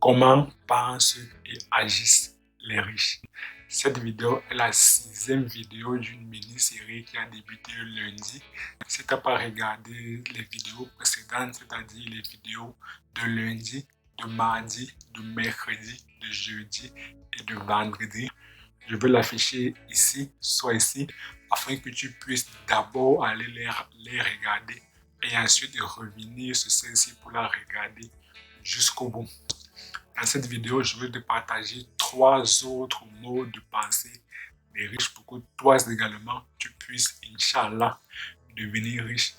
Comment pensent et agissent les riches? Cette vidéo est la 6e vidéo d'une mini-série qui a débuté lundi. Si tu n'as pas regardé les vidéos précédentes, c'est-à-dire les vidéos de lundi, de mardi, de mercredi, de jeudi et de vendredi, je vais l'afficher ici, soit ici, afin que tu puisses d'abord aller les regarder et ensuite revenir sur celle-ci pour la regarder jusqu'au bout. Dans cette vidéo, je vais te partager 3 autres modes de pensée des riches pour que toi également, tu puisses, Inch'Allah, devenir riche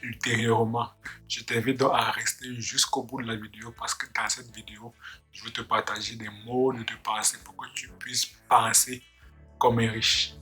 ultérieurement. Je t'invite donc à rester jusqu'au bout de la vidéo parce que dans cette vidéo, je vais te partager des modes de pensée pour que tu puisses penser comme un riche.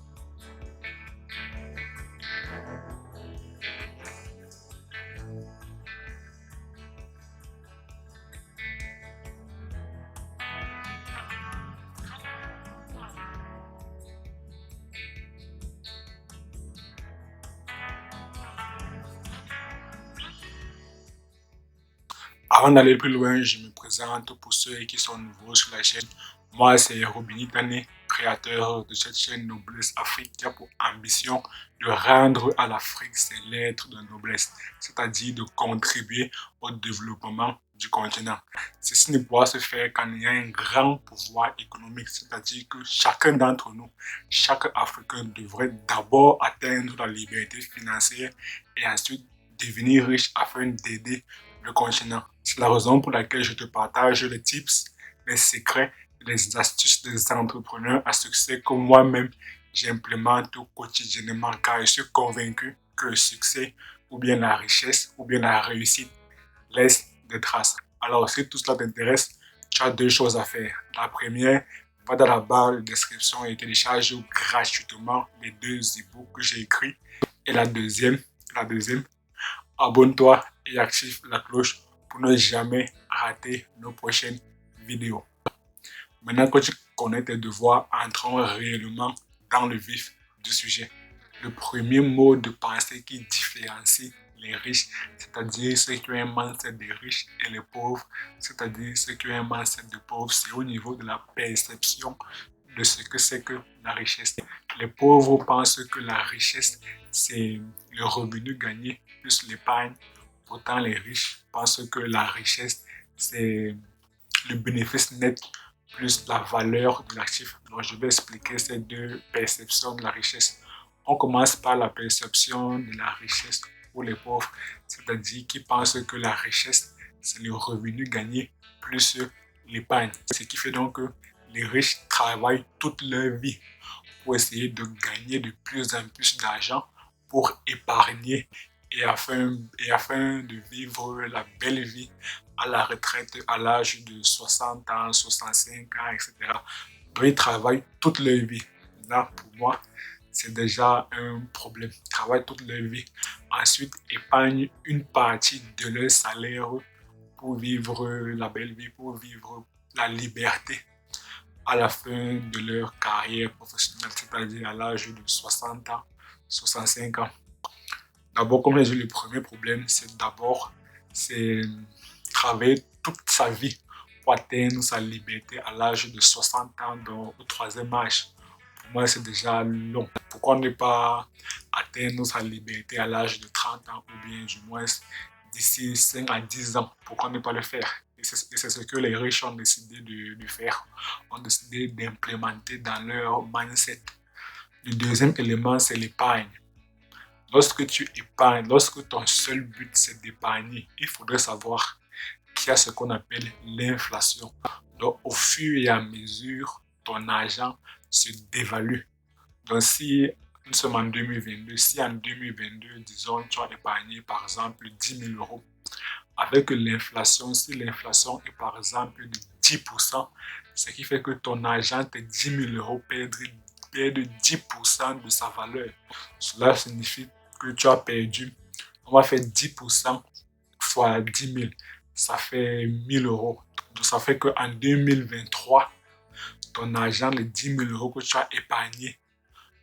Avant d'aller plus loin, je me présente pour ceux qui sont nouveaux sur la chaîne. Moi, c'est Robini Tane, créateur de cette chaîne Noblesse Afrique qui a pour ambition de rendre à l'Afrique ses lettres de noblesse, c'est-à-dire de contribuer au développement du continent. Ceci ne pourra se faire qu'en ayant un grand pouvoir économique, c'est-à-dire que chacun d'entre nous, chaque Africain devrait d'abord atteindre la liberté financière et ensuite devenir riche afin d'aider le continent. C'est la raison pour laquelle je te partage les tips, les secrets, les astuces des entrepreneurs à succès que moi-même j'implémente quotidiennement car je suis convaincu que le succès ou bien la richesse ou bien la réussite laisse des traces. Alors si tout cela t'intéresse, tu as 2 choses à faire. La première, va dans la barre de description et télécharge gratuitement les 2 e-books que j'ai écrits. Et la deuxième, abonne-toi et active la cloche pour ne jamais rater nos prochaines vidéos. Maintenant que tu connais tes devoirs, entrons réellement dans le vif du sujet. Le premier mode de pensée qui différencie les riches, c'est-à-dire ceux qui ont un mindset des riches, et les pauvres, c'est-à-dire ceux qui ont un mindset de pauvres, c'est au niveau de la perception de ce que c'est que la richesse. Les pauvres pensent que la richesse, c'est le revenu gagné plus l'épargne. Pourtant, les riches pensent que la richesse, c'est le bénéfice net plus la valeur de l'actif. Donc, je vais expliquer ces 2 perceptions de la richesse. On commence par la perception de la richesse pour les pauvres, c'est-à-dire qui pensent que la richesse, c'est le revenu gagné plus l'épargne. Ce qui fait donc que les riches travaillent toute leur vie pour essayer de gagner de plus en plus d'argent pour épargner et afin de vivre la belle vie à la retraite à l'âge de 60 ans, 65 ans, etc. Donc, ils travaillent toute leur vie. Là, pour moi, c'est déjà un problème. Ils travaillent toute leur vie. Ensuite, épargnent une partie de leur salaire pour vivre la belle vie, pour vivre la liberté à la fin de leur carrière professionnelle, c'est-à-dire à l'âge de 60 ans, 65 ans. D'abord, comme j'ai dit, le premier problème, c'est travailler toute sa vie pour atteindre sa liberté à l'âge de 60 ans, donc au 3e âge. Pour moi, c'est déjà long. Pourquoi ne pas atteindre sa liberté à l'âge de 30 ans ou bien du moins d'ici 5 à 10 ans? Pourquoi ne pas le faire? Et c'est ce que les riches ont décidé de faire, ont décidé d'implémenter dans leur mindset. Le deuxième élément, c'est l'épargne. Lorsque tu épargnes, lorsque ton seul but c'est d'épargner, il faudrait savoir qu'il y a ce qu'on appelle l'inflation. Donc, au fur et à mesure, ton argent se dévalue. Donc, si nous sommes en 2022, si en 2022, disons, tu as épargné par exemple 10 000 euros, avec l'inflation, si l'inflation est par exemple de 10%, ce qui fait que ton argent, tes 10 000 euros, perdent 10% de sa valeur. Cela signifie que tu as perdu, on va faire 10% fois 10 000, ça fait 1 000 euros. Donc ça fait qu'en 2023, ton argent, les 10 000 euros que tu as épargnés,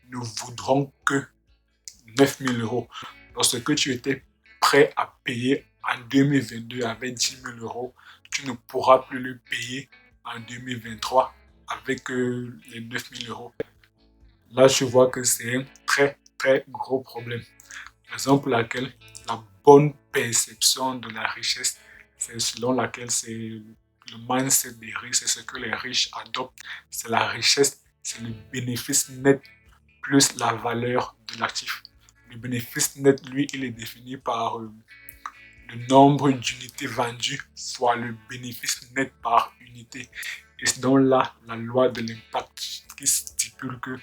ne vaudront que 9 000 euros. Donc ce que tu étais prêt à payer en 2022 avec 10 000 euros, tu ne pourras plus le payer en 2023 avec les 9 000 euros. Là, je vois que c'est un très, très gros problème. Raison pour laquelle la bonne perception de la richesse, c'est selon laquelle c'est le mindset des riches, c'est ce que les riches adoptent. C'est la richesse, c'est le bénéfice net plus la valeur de l'actif. Le bénéfice net, lui, il est défini par le nombre d'unités vendues fois le bénéfice net par unité. Et c'est donc là la loi de l'impact qui stipule que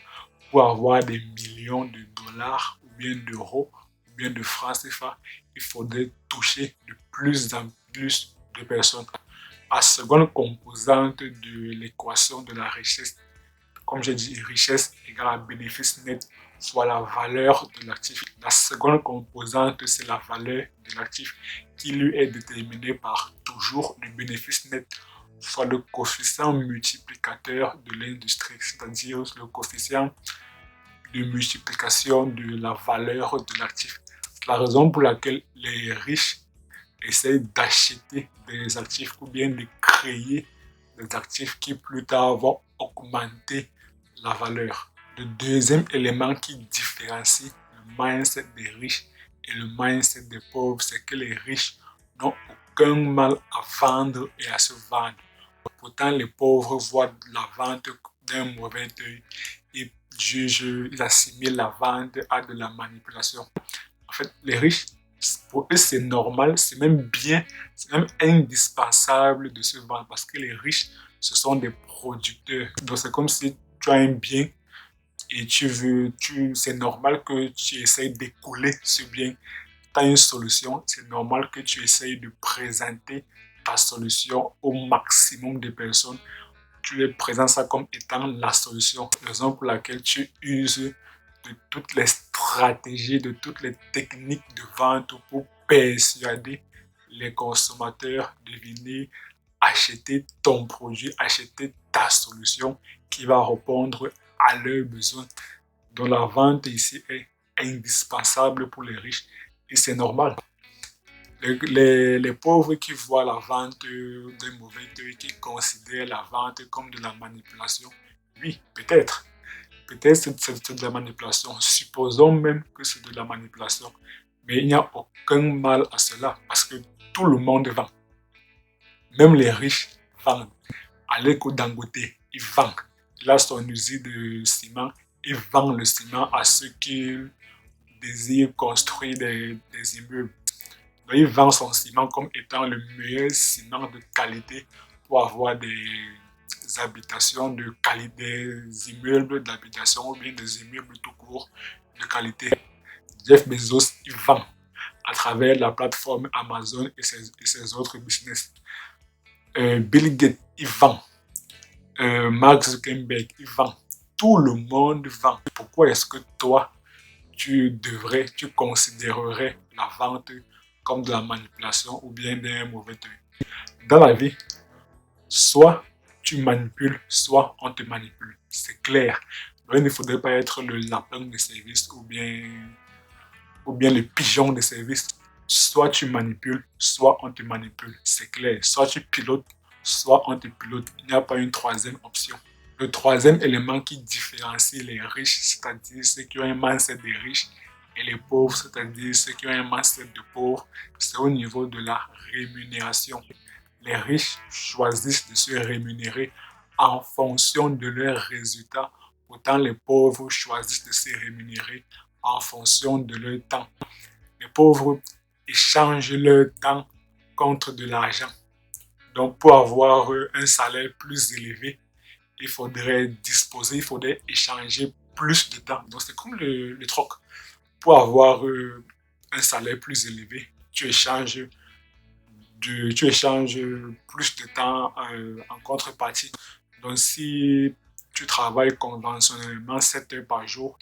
pour avoir des millions de dollars ou bien d'euros ou bien de francs CFA, il faudrait toucher de plus en plus de personnes. La seconde composante de l'équation de la richesse, comme j'ai dit, richesse égale à bénéfice net soit la valeur de l'actif. La seconde composante, c'est la valeur de l'actif qui lui est déterminée par toujours le bénéfice net soit le coefficient multiplicateur de l'industrie, c'est-à-dire le coefficient de multiplication de la valeur de l'actif. C'est la raison pour laquelle les riches essayent d'acheter des actifs ou bien de créer des actifs qui plus tard vont augmenter la valeur. Le deuxième élément qui différencie le mindset des riches et le mindset des pauvres, c'est que les riches n'ont aucun mal à vendre et à se vendre. Pourtant, les pauvres voient la vente d'un mauvais œil. Ils jugent, ils assimilent la vente à de la manipulation. En fait, les riches, pour eux, c'est normal, c'est même bien, c'est même indispensable de se vendre parce que les riches, ce sont des producteurs. Donc, c'est comme si tu as un bien et c'est normal que tu essayes d'écouler ce bien. Tu as une solution, c'est normal que tu essayes de présenter ta solution au maximum de personnes. Tu les présentes ça comme étant la solution. Raison pour laquelle tu uses de toutes les stratégies, de toutes les techniques de vente pour persuader les consommateurs de venir acheter ton produit, acheter ta solution qui va répondre à leurs besoins. Donc la vente ici est indispensable pour les riches et c'est normal. Les pauvres qui voient la vente d'un mauvais œil, qui considèrent la vente comme de la manipulation, oui, peut-être. Peut-être c'est de la manipulation. Supposons même que c'est de la manipulation. Mais il n'y a aucun mal à cela parce que tout le monde vend. Même les riches vendent. Aliko Dangote, il vend. Il a son usine de ciment. Il vend le ciment à ceux qui désirent construire des immeubles. Donc, il vend son ciment comme étant le meilleur ciment de qualité pour avoir des habitations de qualité, des immeubles d'habitation ou bien des immeubles tout court de qualité. Jeff Bezos, il vend à travers la plateforme Amazon et ses autres business. Bill Gates, il vend. Mark Zuckerberg, il vend. Tout le monde vend. Pourquoi est-ce que toi, tu considérerais la vente comme de la manipulation ou bien d'un mauvais œil? Dans la vie, soit tu manipules, soit on te manipule. C'est clair. Donc, il ne faudrait pas être le lapin de service ou bien le pigeon de service. Soit tu manipules, soit on te manipule. C'est clair. Soit tu pilotes, soit on te pilote. Il n'y a pas une troisième option. Le troisième élément qui différencie les riches, c'est-à-dire ceux qui ont un mindset des riches, et les pauvres, c'est-à-dire ceux qui ont un mindset de pauvres, c'est au niveau de la rémunération. Les riches choisissent de se rémunérer en fonction de leurs résultats. Pourtant, les pauvres choisissent de se rémunérer en fonction de leur temps. Les pauvres échangent leur temps contre de l'argent. Donc, pour avoir un salaire plus élevé, il faudrait échanger plus de temps. Donc, c'est comme le troc. Pour avoir un salaire plus élevé, tu échanges plus de temps en contrepartie. Donc, si tu travailles conventionnellement 7 heures par jour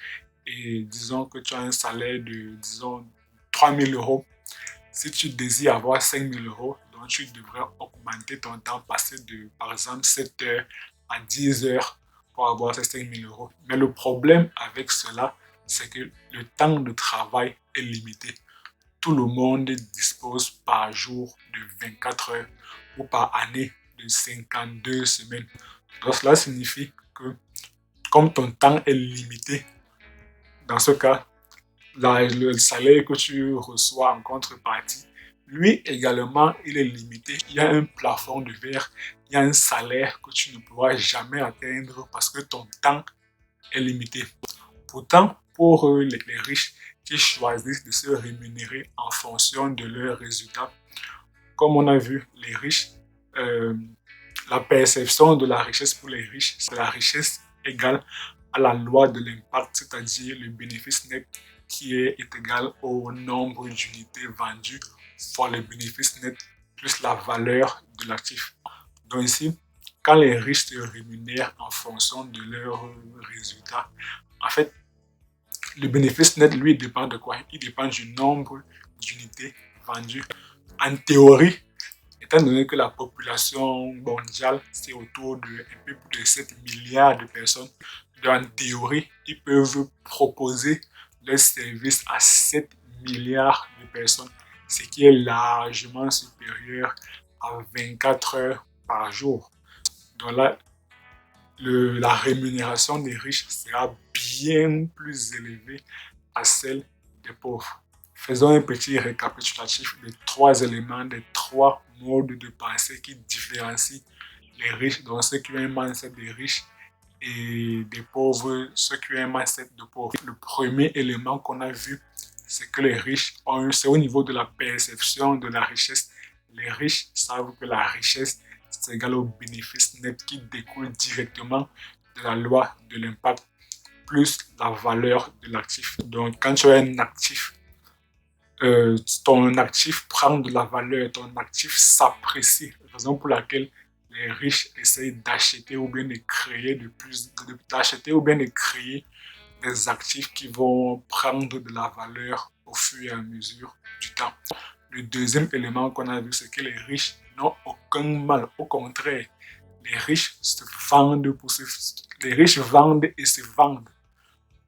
et disons que tu as un salaire de, disons, 3 000 euros, si tu désires avoir 5 000 euros, donc tu devrais augmenter ton temps passé de, par exemple, 7 heures à 10 heures pour avoir ces 5 000 euros. Mais le problème avec cela, c'est que le temps de travail est limité. Tout le monde dispose par jour de 24 heures ou par année de 52 semaines. Donc cela signifie que comme ton temps est limité, dans ce cas, le salaire que tu reçois en contrepartie, lui également, il est limité. Il y a un plafond de verre, il y a un salaire que tu ne pourras jamais atteindre parce que ton temps est limité. Pourtant, pour les riches qui choisissent de se rémunérer en fonction de leurs résultats, comme on a vu, les riches, euh, la perception de la richesse pour les riches, c'est la richesse égale à la loi de l'impact, c'est-à-dire le bénéfice net qui est égal au nombre d'unités vendues fois le bénéfice net plus la valeur de l'actif. Donc ici, quand les riches se rémunèrent en fonction de leurs résultats, en fait, le bénéfice net, lui, dépend de quoi? Il dépend du nombre d'unités vendues. En théorie, étant donné que la population mondiale, c'est autour de un peu plus de 7 milliards de personnes, donc en théorie, ils peuvent proposer leurs services à 7 milliards de personnes, ce qui est largement supérieur à 24 heures par jour. Donc là, la rémunération des riches sera bien plus élevée à celle des pauvres. Faisons un petit récapitulatif des trois éléments, des trois modes de pensée qui différencient les riches, donc ceux qui ont un mindset des riches, et des pauvres, ceux qui ont un mindset de pauvres. Le premier élément qu'on a vu, c'est que les riches c'est au niveau de la perception de la richesse. Les riches savent que la richesse, c'est égal au bénéfice net qui découle directement de la loi de l'impact plus la valeur de l'actif. Donc, quand tu as un actif, ton actif prend de la valeur, ton actif s'apprécie. Raison pour laquelle les riches essayent d'acheter ou bien de créer d'acheter ou bien de créer des actifs qui vont prendre de la valeur au fur et à mesure du temps. Le deuxième élément qu'on a vu, c'est que les riches n'ont aucun mal. Au contraire, les riches les riches vendent et se vendent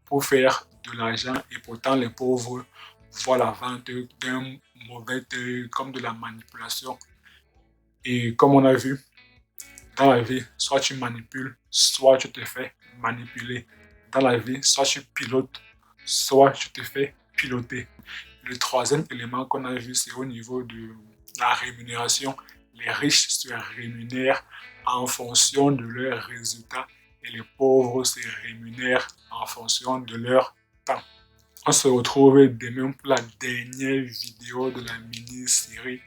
pour faire de l'argent et pourtant les pauvres voient la vente d'un mauvais œil comme de la manipulation. Et comme on a vu, dans la vie, soit tu manipules, soit tu te fais manipuler. Dans la vie, soit tu pilotes, soit tu te fais piloter. Le troisième élément qu'on a vu, c'est au niveau de la rémunération. Les riches se rémunèrent en fonction de leurs résultats et les pauvres se rémunèrent en fonction de leur temps. On se retrouve demain pour la dernière vidéo de la mini-série.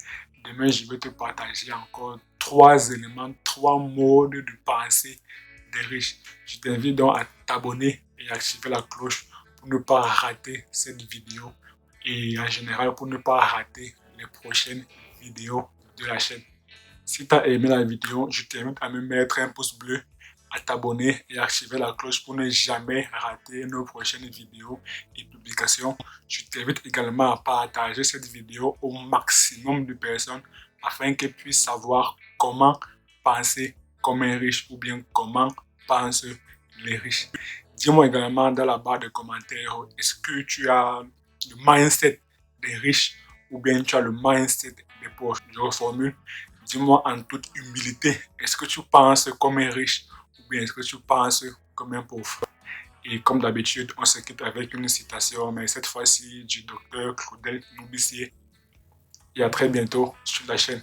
Demain, je vais te partager encore trois éléments, trois modes de pensée des riches. Je t'invite donc à t'abonner et activer la cloche pour ne pas rater cette vidéo et en général pour ne pas rater les prochaines vidéos de la chaîne. Si tu as aimé la vidéo, je t'invite à me mettre un pouce bleu, à t'abonner et activer la cloche pour ne jamais rater nos prochaines vidéos et publications. Je t'invite également à partager cette vidéo au maximum de personnes afin qu'elles puissent savoir comment penser comme un riche ou bien comment pensent les riches. Dis-moi également dans la barre de commentaires, est-ce que tu as le mindset des riches ou bien tu as le mindset des pauvres? Je reformule. Dis-moi en toute humilité, est-ce que tu penses comme un riche ou bien est-ce que tu penses comme un pauvre? Et comme d'habitude, on se quitte avec une citation, mais cette fois-ci du docteur Claudel Noubissier. Et à très bientôt sur la chaîne.